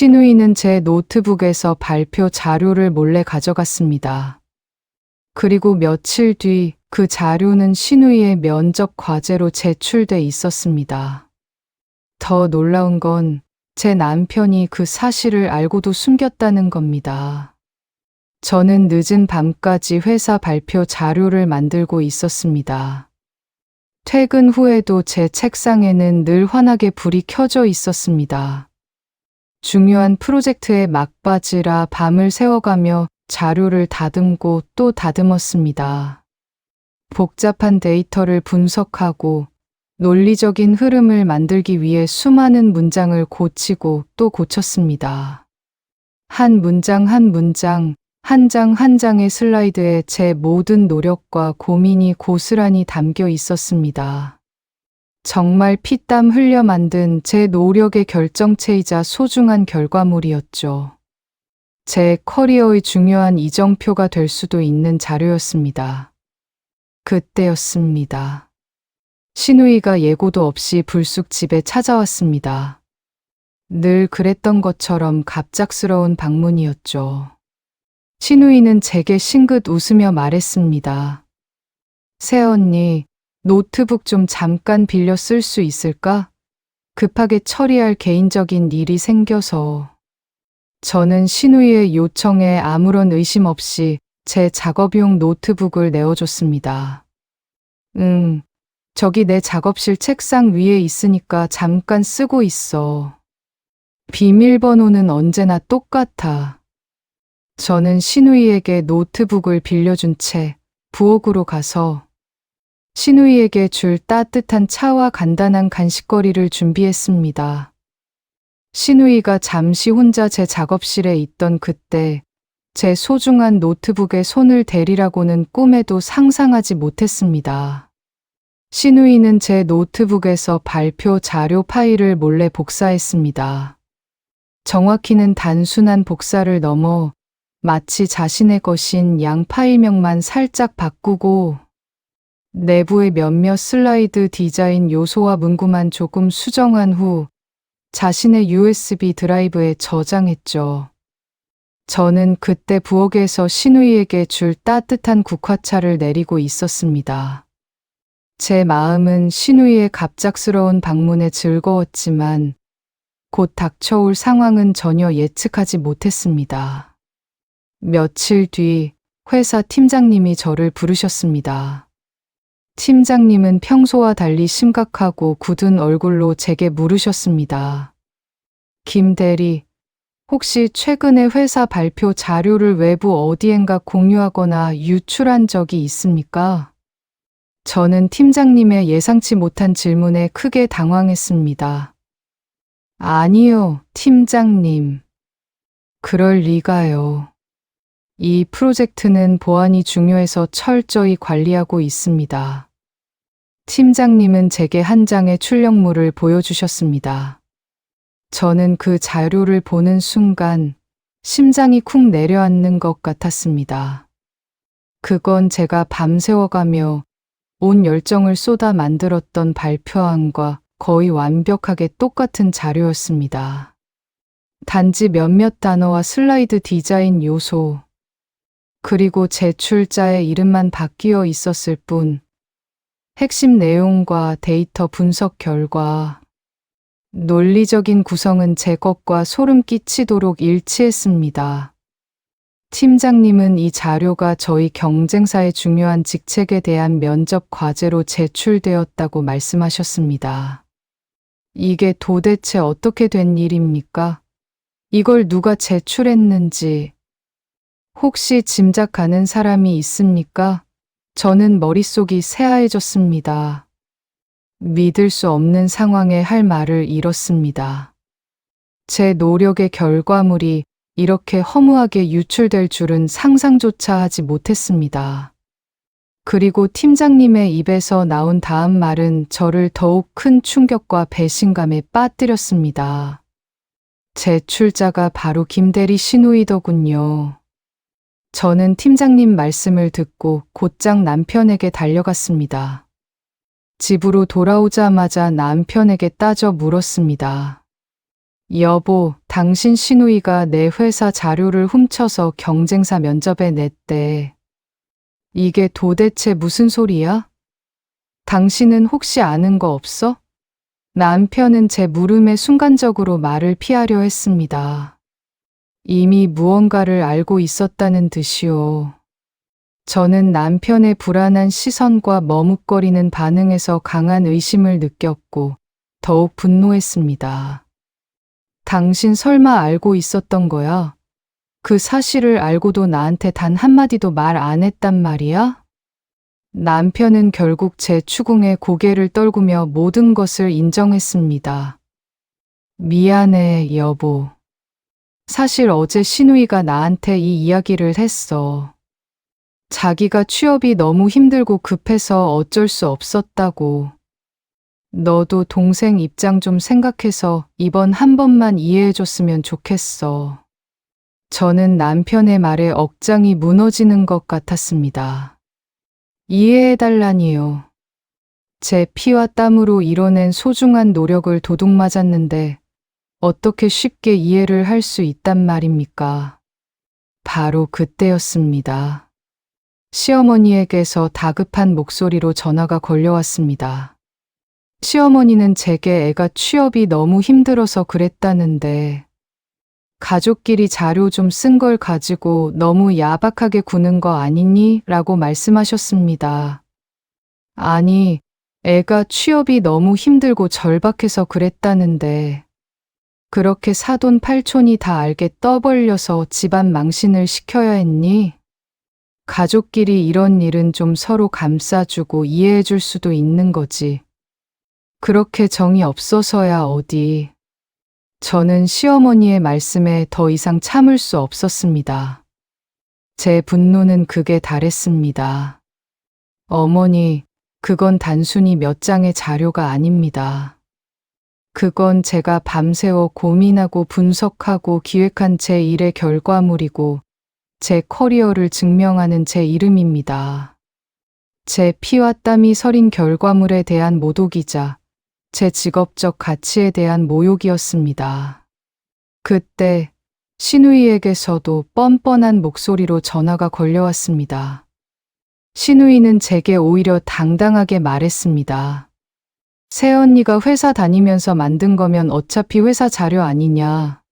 신우이는 제 노트북에서 발표 자료를 몰래 가져갔습니다. 그리고 며칠 뒤 그 자료는 신우이의 면접 과제로 제출돼 있었습니다. 더 놀라운 건 제 남편이 그 사실을 알고도 숨겼다는 겁니다. 저는 늦은 밤까지 회사 발표 자료를 만들고 있었습니다. 퇴근 후에도 제 책상에는 늘 환하게 불이 켜져 있었습니다. 중요한 프로젝트의 막바지라 밤을 새워가며 자료를 다듬고 또 다듬었습니다. 복잡한 데이터를 분석하고 논리적인 흐름을 만들기 위해 수많은 문장을 고치고 또 고쳤습니다. 한 문장 한 문장, 한 장 한 장의 슬라이드에 제 모든 노력과 고민이 고스란히 담겨 있었습니다. 정말 피땀 흘려 만든 제 노력의 결정체이자 소중한 결과물이었죠. 제 커리어의 중요한 이정표가 될 수도 있는 자료였습니다. 그때였습니다. 신우이가 예고도 없이 불쑥 집에 찾아왔습니다. 늘 그랬던 것처럼 갑작스러운 방문이었죠. 신우이는 제게 싱긋 웃으며 말했습니다. 새언니, 노트북 좀 잠깐 빌려 쓸 수 있을까? 급하게 처리할 개인적인 일이 생겨서. 저는 신우이의 요청에 아무런 의심 없이 제 작업용 노트북을 내어줬습니다. 저기 내 작업실 책상 위에 있으니까 잠깐 쓰고 있어. 비밀번호는 언제나 똑같아. 저는 신우이에게 노트북을 빌려준 채 부엌으로 가서 신우이에게 줄 따뜻한 차와 간단한 간식거리를 준비했습니다. 신우이가 잠시 혼자 제 작업실에 있던 그때 제 소중한 노트북에 손을 대리라고는 꿈에도 상상하지 못했습니다. 신우이는 제 노트북에서 발표 자료 파일을 몰래 복사했습니다. 정확히는 단순한 복사를 넘어 마치 자신의 것인 양 파일명만 살짝 바꾸고 내부의 몇몇 슬라이드 디자인 요소와 문구만 조금 수정한 후 자신의 USB 드라이브에 저장했죠. 저는 그때 부엌에서 신우이에게 줄 따뜻한 국화차를 내리고 있었습니다. 제 마음은 신우이의 갑작스러운 방문에 즐거웠지만 곧 닥쳐올 상황은 전혀 예측하지 못했습니다. 며칠 뒤 회사 팀장님이 저를 부르셨습니다. 팀장님은 평소와 달리 심각하고 굳은 얼굴로 제게 물으셨습니다. 김 대리, 혹시 최근에 회사 발표 자료를 외부 어디엔가 공유하거나 유출한 적이 있습니까? 저는 팀장님의 예상치 못한 질문에 크게 당황했습니다. 아니요, 팀장님. 그럴 리가요. 이 프로젝트는 보안이 중요해서 철저히 관리하고 있습니다. 팀장님은 제게 한 장의 출력물을 보여주셨습니다. 저는 그 자료를 보는 순간 심장이 쿵 내려앉는 것 같았습니다. 그건 제가 밤새워가며 온 열정을 쏟아 만들었던 발표안과 거의 완벽하게 똑같은 자료였습니다. 단지 몇몇 단어와 슬라이드 디자인 요소, 그리고 제출자의 이름만 바뀌어 있었을 뿐, 핵심 내용과 데이터 분석 결과, 논리적인 구성은 제 것과 소름 끼치도록 일치했습니다. 팀장님은 이 자료가 저희 경쟁사의 중요한 직책에 대한 면접 과제로 제출되었다고 말씀하셨습니다. 이게 도대체 어떻게 된 일입니까? 이걸 누가 제출했는지 혹시 짐작 가는 사람이 있습니까? 저는 머릿속이 새하얘졌습니다. 믿을 수 없는 상황에 할 말을 잃었습니다. 제 노력의 결과물이 이렇게 허무하게 유출될 줄은 상상조차 하지 못했습니다. 그리고 팀장님의 입에서 나온 다음 말은 저를 더욱 큰 충격과 배신감에 빠뜨렸습니다. 제출자가 바로 김대리 신우이더군요. 저는 팀장님 말씀을 듣고 곧장 남편에게 달려갔습니다. 집으로 돌아오자마자 남편에게 따져 물었습니다. 여보, 당신 시누이가 내 회사 자료를 훔쳐서 경쟁사 면접에 냈대. 이게 도대체 무슨 소리야? 당신은 혹시 아는 거 없어? 남편은 제 물음에 순간적으로 말을 피하려 했습니다. 이미 무언가를 알고 있었다는 듯이요. 저는 남편의 불안한 시선과 머뭇거리는 반응에서 강한 의심을 느꼈고 더욱 분노했습니다. 당신 설마 알고 있었던 거야? 그 사실을 알고도 나한테 단 한마디도 말 안 했단 말이야? 남편은 결국 제 추궁에 고개를 떨구며 모든 것을 인정했습니다. 미안해, 여보. 사실 어제 시누이가 나한테 이 이야기를 했어. 자기가 취업이 너무 힘들고 급해서 어쩔 수 없었다고. 너도 동생 입장 좀 생각해서 이번 한 번만 이해해줬으면 좋겠어. 저는 남편의 말에 억장이 무너지는 것 같았습니다. 이해해달라니요. 제 피와 땀으로 이뤄낸 소중한 노력을 도둑맞았는데 어떻게 쉽게 이해를 할 수 있단 말입니까? 바로 그때였습니다. 시어머니에게서 다급한 목소리로 전화가 걸려왔습니다. 시어머니는 제게 애가 취업이 너무 힘들어서 그랬다는데 가족끼리 자료 좀 쓴 걸 가지고 너무 야박하게 구는 거 아니니? 라고 말씀하셨습니다. 아니, 애가 취업이 너무 힘들고 절박해서 그랬다는데 그렇게 사돈 팔촌이 다 알게 떠벌려서 집안 망신을 시켜야 했니? 가족끼리 이런 일은 좀 서로 감싸주고 이해해줄 수도 있는 거지. 그렇게 정이 없어서야 어디. 저는 시어머니의 말씀에 더 이상 참을 수 없었습니다. 제 분노는 극에 달했습니다. 어머니, 그건 단순히 몇 장의 자료가 아닙니다. 그건 제가 밤새워 고민하고 분석하고 기획한 제 일의 결과물이고 제 커리어를 증명하는 제 이름입니다. 제 피와 땀이 서린 결과물에 대한 모독이자 제 직업적 가치에 대한 모욕이었습니다. 그때 시누이에게서도 뻔뻔한 목소리로 전화가 걸려왔습니다. 시누이는 제게 오히려 당당하게 말했습니다. 새언니가 회사 다니면서 만든 거면 어차피 회사 자료 아니냐.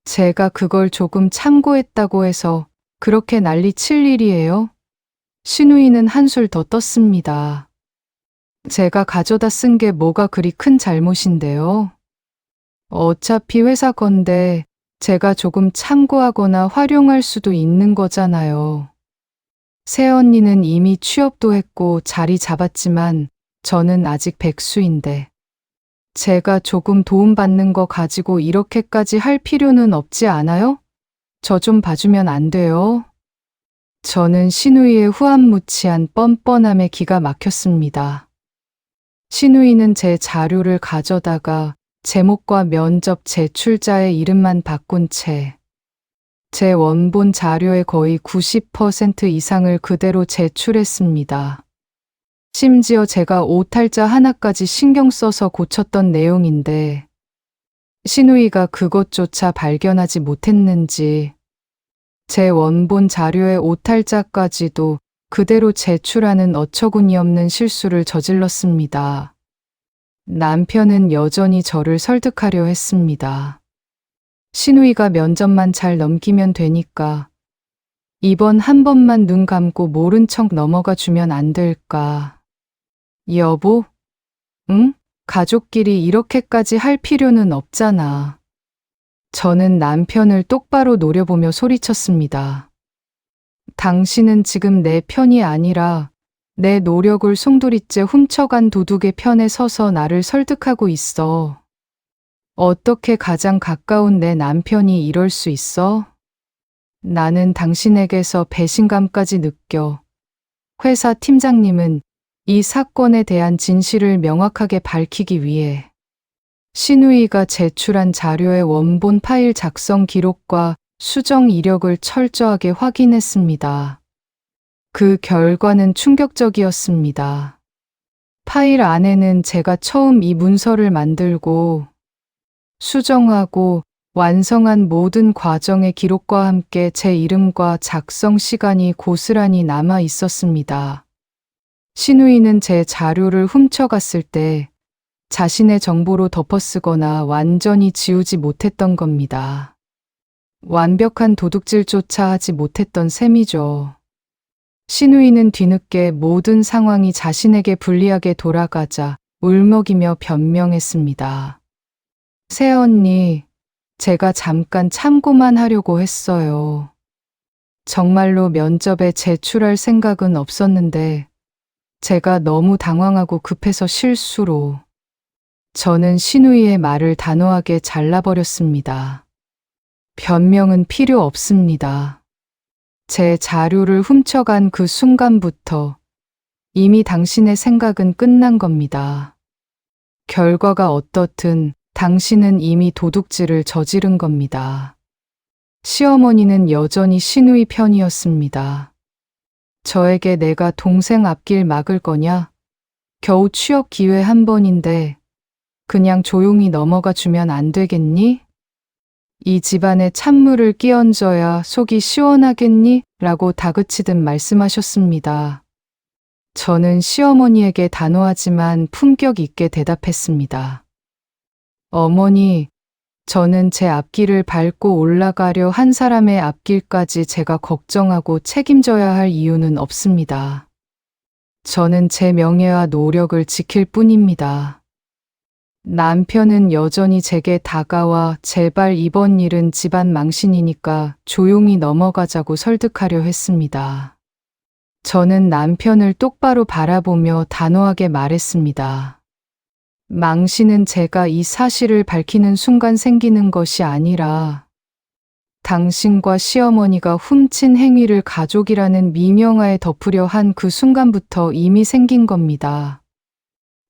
제가 그걸 조금 참고했다고 해서 그렇게 난리 칠 일이에요? 시누이는 한술 더 떴습니다. 제가 가져다 쓴 게 뭐가 그리 큰 잘못인데요. 어차피 회사 건데 제가 조금 참고하거나 활용할 수도 있는 거잖아요. 새언니는 이미 취업도 했고 자리 잡았지만 저는 아직 백수인데 제가 조금 도움받는 거 가지고 이렇게까지 할 필요는 없지 않아요? 저 좀 봐주면 안 돼요? 저는 시누이의 후안무치한 뻔뻔함에 기가 막혔습니다. 시누이는 제 자료를 가져다가 제목과 면접 제출자의 이름만 바꾼 채 제 원본 자료의 거의 90% 이상을 그대로 제출했습니다. 심지어 제가 오탈자 하나까지 신경 써서 고쳤던 내용인데 시누이가 그것조차 발견하지 못했는지 제 원본 자료의 오탈자까지도 그대로 제출하는 어처구니없는 실수를 저질렀습니다. 남편은 여전히 저를 설득하려 했습니다. 시누이가 면접만 잘 넘기면 되니까 이번 한 번만 눈 감고 모른 척 넘어가 주면 안 될까. 여보? 응? 가족끼리 이렇게까지 할 필요는 없잖아. 저는 남편을 똑바로 노려보며 소리쳤습니다. 당신은 지금 내 편이 아니라 내 노력을 송두리째 훔쳐간 도둑의 편에 서서 나를 설득하고 있어. 어떻게 가장 가까운 내 남편이 이럴 수 있어? 나는 당신에게서 배신감까지 느껴. 회사 팀장님은 이 사건에 대한 진실을 명확하게 밝히기 위해 시누이가 제출한 자료의 원본 파일 작성 기록과 수정 이력을 철저하게 확인했습니다. 그 결과는 충격적이었습니다. 파일 안에는 제가 처음 이 문서를 만들고 수정하고 완성한 모든 과정의 기록과 함께 제 이름과 작성 시간이 고스란히 남아 있었습니다. 신우이는 제 자료를 훔쳐갔을 때 자신의 정보로 덮어쓰거나 완전히 지우지 못했던 겁니다. 완벽한 도둑질조차 하지 못했던 셈이죠. 신우이는 뒤늦게 모든 상황이 자신에게 불리하게 돌아가자 울먹이며 변명했습니다. 새언니, 제가 잠깐 참고만 하려고 했어요. 정말로 면접에 제출할 생각은 없었는데 제가 너무 당황하고 급해서 실수로. 저는 신우이의 말을 단호하게 잘라버렸습니다. 변명은 필요 없습니다. 제 자료를 훔쳐간 그 순간부터 이미 당신의 생각은 끝난 겁니다. 결과가 어떻든 당신은 이미 도둑질을 저지른 겁니다. 시어머니는 여전히 신우이 편이었습니다. 저에게 내가 동생 앞길 막을 거냐? 겨우 취업 기회 한 번인데 그냥 조용히 넘어가 주면 안 되겠니? 이 집안에 찬물을 끼얹어야 속이 시원하겠니? 라고 다그치듯 말씀하셨습니다. 저는 시어머니에게 단호하지만 품격 있게 대답했습니다. 어머니, 저는 제 앞길을 밟고 올라가려 한 사람의 앞길까지 제가 걱정하고 책임져야 할 이유는 없습니다. 저는 제 명예와 노력을 지킬 뿐입니다. 남편은 여전히 제게 다가와 제발 이번 일은 집안 망신이니까 조용히 넘어가자고 설득하려 했습니다. 저는 남편을 똑바로 바라보며 단호하게 말했습니다. 망신은 제가 이 사실을 밝히는 순간 생기는 것이 아니라 당신과 시어머니가 훔친 행위를 가족이라는 미명하에 덮으려 한 그 순간부터 이미 생긴 겁니다.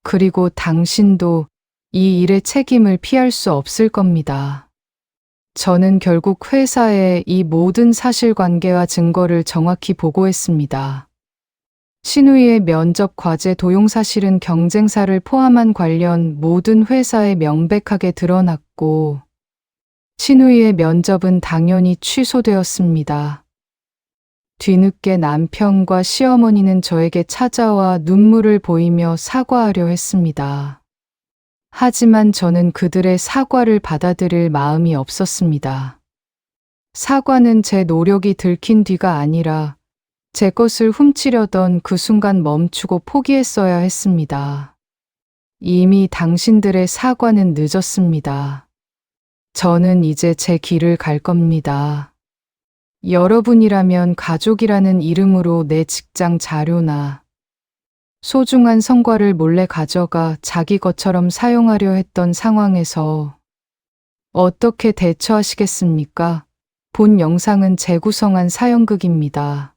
그리고 당신도 이 일의 책임을 피할 수 없을 겁니다. 저는 결국 회사에 이 모든 사실관계와 증거를 정확히 보고했습니다. 신우이의 면접 과제 도용 사실은 경쟁사를 포함한 관련 모든 회사에 명백하게 드러났고, 신우이의 면접은 당연히 취소되었습니다. 뒤늦게 남편과 시어머니는 저에게 찾아와 눈물을 보이며 사과하려 했습니다. 하지만 저는 그들의 사과를 받아들일 마음이 없었습니다. 사과는 제 노력이 들킨 뒤가 아니라 제 것을 훔치려던 그 순간 멈추고 포기했어야 했습니다. 이미 당신들의 사과는 늦었습니다. 저는 이제 제 길을 갈 겁니다. 여러분이라면 가족이라는 이름으로 내 직장 자료나 소중한 성과를 몰래 가져가 자기 것처럼 사용하려 했던 상황에서 어떻게 대처하시겠습니까? 본 영상은 재구성한 사연극입니다.